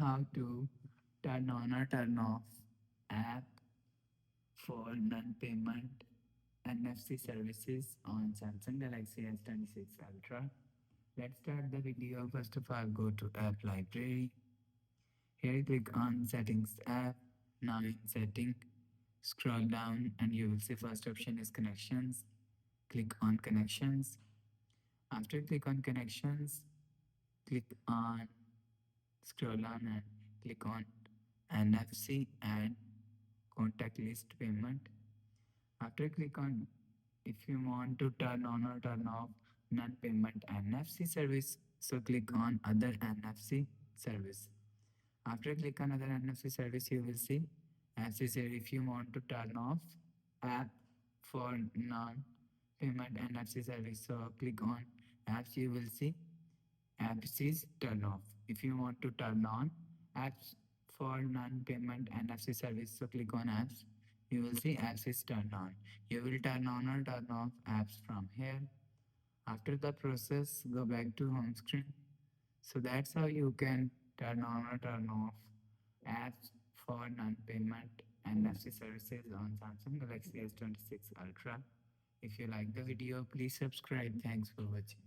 how to turn on or turn off app for non-payment NFC services on Samsung Galaxy S26 Ultra. Let's start the video. First of all, go to App Library. Here click on Settings app. Now in Setting, scroll down and you will see first option is Connections. Click on Connections. After click on Connections, click on scroll down and click on NFC and contact list payment. After click on if you want to turn on or turn off non-payment NFC service, so click on other NFC service. After click on other NFC service, you will see as is here if you want to turn off app for non-payment NFC service. So click on apps, you will see apps is turn off. If you want to turn on apps for non-payment NFC service, so click on apps. You will see apps is turned on. You will turn on or turn off apps from here. After the process, go back to home screen. So that's how you can turn on or turn off apps for non-payment NFC services on Samsung Galaxy S26 Ultra. If you like the video, please subscribe. Thanks for watching.